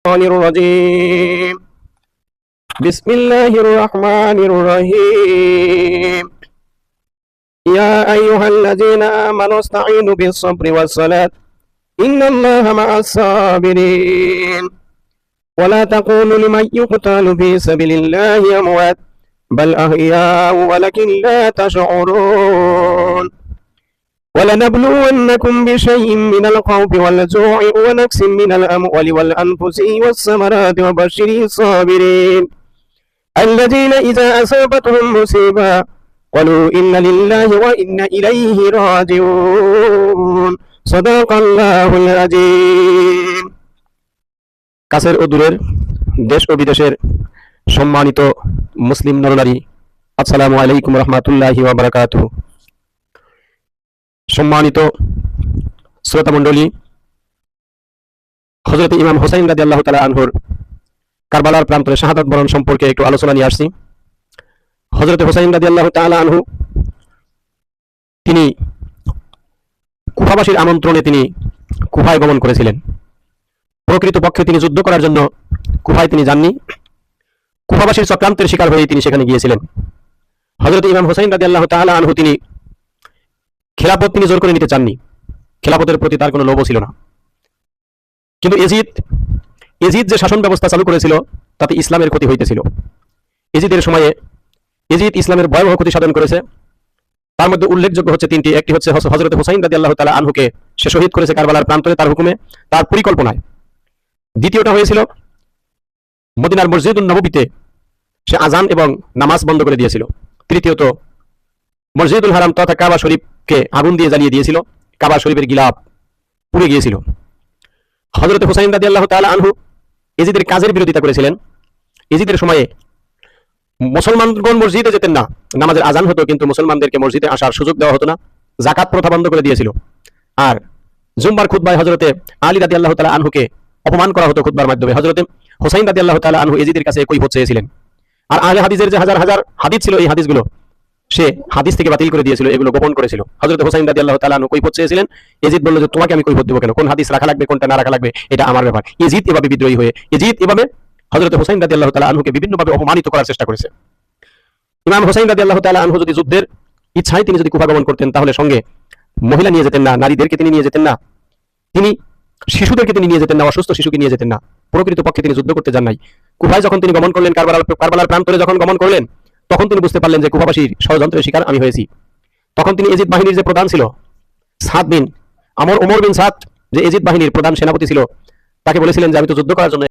الرجيم بسم الله الرحمن الرحيم يا أيها الذين آمنوا استعينوا بالصبر والصلاة إن الله مع الصابرين ولا تقولوا لمن يقتل في سبيل الله أموات بل أحياء ولكن لا تشعرون ولنبلونكم بشيء من الخوف والجوع ونقص من الأموال والأنفس والثمرات وبشر الصابرين الذين إذا أصابتهم مصيبة قالوا إن لله وإنا إليه راجعون صدق الله العظيم কাছের ও দূরের দেশ ও বিদেশের সম্মানিত মুসলিম নরনারী আসসালামু আলাইকুম রহমাতুল্লাহি ওয়া বারাকাতুহু। সম্মানিত শ্রোতা মণ্ডলী, হযরত ইমাম হুসাইন রাদিয়াল্লাহু তাআলা আনহুর কারবালার প্রান্তরে শাহাদাত বরণ সম্পর্কে একটু আলোচনা নিয়ে আসছি। হযরত হুসাইন রাদিয়াল্লাহু তাআলা আনহু তিনি কুফাবাসীর আমন্ত্রণে তিনি কুফায় গমন করেছিলেন। প্রকৃতপক্ষে তিনি যুদ্ধ করার জন্য কুফায় তিনি যাননি, কুফাবাসীর চক্রান্তের শিকার হয়ে তিনি সেখানে গিয়েছিলেন। হযরত ইমাম হুসাইন রাদিয়াল্লাহু তাআলা আনহু তিনি খেলাফত তিনি জোর করে নিতে চাননি, খেলাফতের প্রতি তার কোনো লোভও ছিল না। কিন্তু এজিদ যে শাসন ব্যবস্থা চালু করেছিল তাতে ইসলামের ক্ষতি হইতেছিল। এজিদের সময়ে এজিদ ইসলামের ভয়াবহ ক্ষতি সাধন করেছে। তার মধ্যে উল্লেখযোগ্য হচ্ছে তিনটি। একটি হচ্ছে হযরত হুসাইন রাদিয়াল্লাহু তাআলা আনহুকে সে শহীদ করেছে কারবালার প্রান্তরে তার হুকুমে, তার পরিকল্পনায়। দ্বিতীয়টা হয়েছিল মদিনার মসজিদুন নববীতে সে আজান এবং নামাজ বন্ধ করে দিয়েছিল। তৃতীয়ত মসজিদুল হারাম তথা কাবা শরীফকে আগুন দিয়ে জ্বালিয়ে দিয়েছিল, কাবা শরীফের গিলাফ পুড়ে গিয়েছিল। হযরত হুসাইন রাদিয়াল্লাহু তাআলা আনহু এজিদের কাজের বিরোধিতা করেছিলেন। এজিদের সময়ে মুসলমানগণ মসজিদে যেতেন না, নামাজের আজান হতো কিন্তু মুসলমানদেরকে মসজিদে আসার সুযোগ দেওয়া হতো না, যাকাত প্রথা বন্ধ করে দিয়েছিল। আর জুম্মার খুতবায় হযরতে আলী রাদিয়াল্লাহু তাআলা আনহুকে অপমান করা হতো খুতবার মাধ্যমে। হযরতে হুসাইন রাদিয়াল্লাহু তাআলা আনহু এজিদের কাছে কৈফিয়ত চেয়েছিলেন। আর আহলে হাদিসের যে হাজার হাজার হাদিস ছিল, এই হাদিসগুলো সে হাদিস থেকে বাতিল করে দিয়েছিল, এগুলো গোপন করেছিল। হযরত হুসাইন রাদিয়াল্লাহু তাআলা আনহু কৈফিয়ত চেয়েছিলেন। এজিদ বলল যে তোমাকে আমি কৈফিয়ত দেব কেন, কোন হাদিস রাখা লাগবে কোনটা না রাখা লাগবে এটা আমার ব্যাপার। এজিদ এভাবে বিদ্রোহী হয়ে এভাবে হযরত হুসাইন রাদিয়াল্লাহু তাআলা আনহুকে বিভিন্নভাবে অপমানিত করার চেষ্টা করেছে। ইমাম হুসাইন রাদিয়াল্লাহু তাআলা আনহু যদি যুদ্ধের ইচ্ছায় তিনি যদি কুফা গমন করতেন তাহলে সঙ্গে মহিলা নিয়ে যেতেন না, নারীদেরকে তিনি নিয়ে যেতেন না, তিনি শিশুদেরকে তিনি নিয়ে যেতেন না, অসুস্থ শিশুকে নিয়ে যেতেন না। প্রকৃতপক্ষে তিনি যুদ্ধ করতে যান নাই। কুফায় যখন তিনি গমন করলেন, কারবালার প্রান্তরে যখন গমন করলেন, তখন তিনি বুঝতে পারলেন যে কুফাবাসীর ষড়যন্ত্রের শিকার আমি হয়েছি। তখন তিনি এজিদ বাহিনীর যে প্রধান ছিল সাদ বিন ওমর বিন সাদ, যে এজিদ বাহিনীর প্রধান সেনাপতি ছিল, তাকে বলেছিলেন যে আমি তো যুদ্ধ করার জন্য